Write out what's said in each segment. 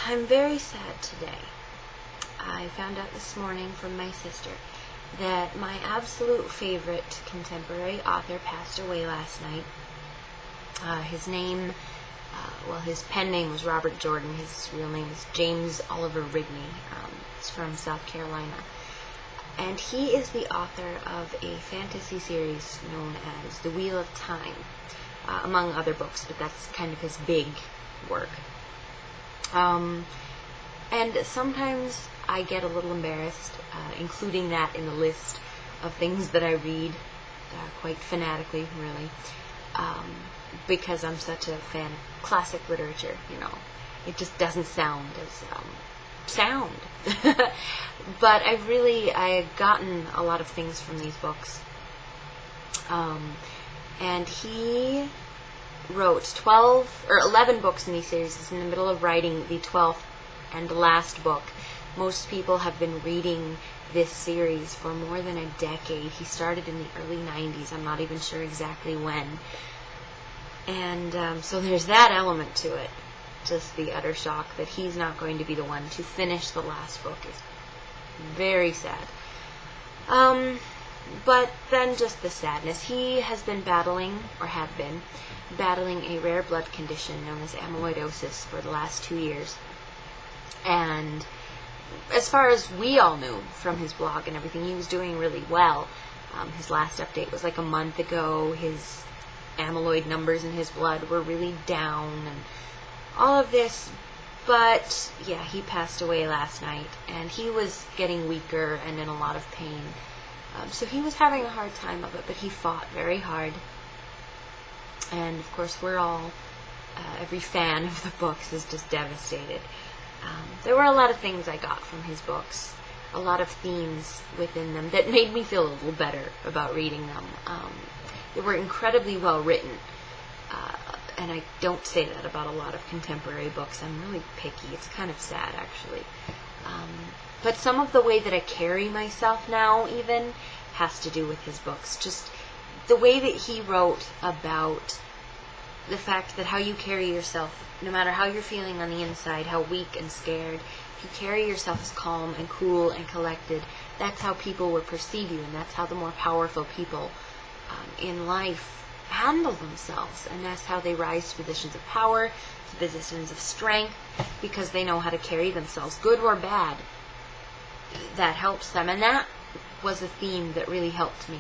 I'm very sad today. I found out this morning from my sister that my absolute favorite contemporary author passed away last night. His name, his pen name was Robert Jordan. His real name is James Oliver Rigney. He's from South Carolina. And he is the author of a fantasy series known as The Wheel of Time, among other books, but that's kind of his big work. And sometimes I get a little embarrassed, including that in the list of things that I read, quite fanatically, really, because I'm such a fan of classic literature, It just doesn't sound as sound. But I had gotten a lot of things from these books. And he wrote 11 books in these series. He's in the middle of writing the 12th and last book. Most people have been reading this series for more than a decade. He started in the early 90s. I'm not even sure exactly when. And so there's that element to it. Just the utter shock that he's not going to be the one to finish the last book is very sad. But then just the sadness. He has been battling a rare blood condition known as amyloidosis for the last 2 years. And as far as we all knew from his blog and everything, he was doing really well. His last update was like a month ago. His amyloid numbers in his blood were really down and all of this. But yeah, he passed away last night, and he was getting weaker and in a lot of pain. So he was having a hard time of it, but he fought very hard. And of course, we're all, every fan of the books is just devastated. There were a lot of things I got from his books, a lot of themes within them that made me feel a little better about reading them. They were incredibly well written, and I don't say that about a lot of contemporary books. I'm really picky. It's kind of sad, actually. But some of the way that I carry myself now even has to do with his books. Just the way that he wrote about the fact that how you carry yourself, no matter how you're feeling on the inside, how weak and scared, if you carry yourself as calm and cool and collected, that's how people will perceive you, and that's how the more powerful people in life handle themselves, and that's how they rise to positions of power, to positions of strength, because they know how to carry themselves, good or bad. That helps them, and that was a theme that really helped me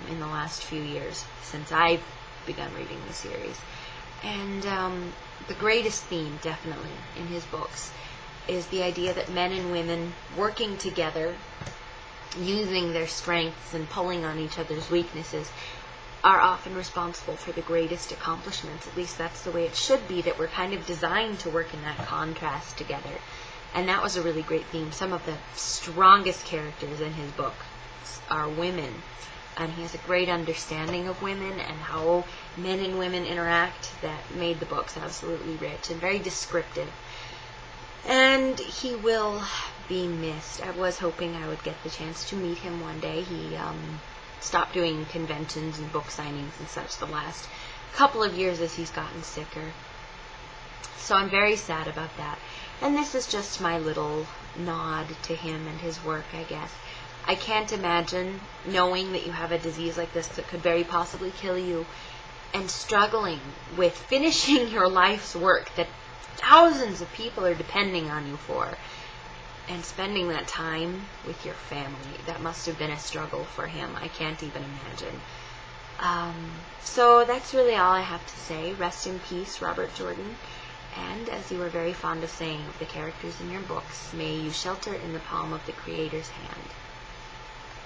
in the last few years since I've begun reading the series. And the greatest theme, definitely, in his books is the idea that men and women working together, using their strengths and pulling on each other's weaknesses, are often responsible for the greatest accomplishments. At least that's the way it should be, that we're kind of designed to work in that contrast together. And that was a really great theme. Some of the strongest characters in his book are women. And he has a great understanding of women and how men and women interact that made the books absolutely rich and very descriptive. And he will be missed. I was hoping I would get the chance to meet him one day. He stopped doing conventions and book signings and such the last couple of years as he's gotten sicker. So I'm very sad about that. And this is just my little nod to him and his work, I guess. I can't imagine knowing that you have a disease like this that could very possibly kill you and struggling with finishing your life's work that thousands of people are depending on you for, and spending that time with your family. That must have been a struggle for him. I can't even imagine. So that's really all I have to say. Rest in peace, Robert Jordan. And as you were very fond of saying of the characters in your books, may you shelter in the palm of the Creator's hand.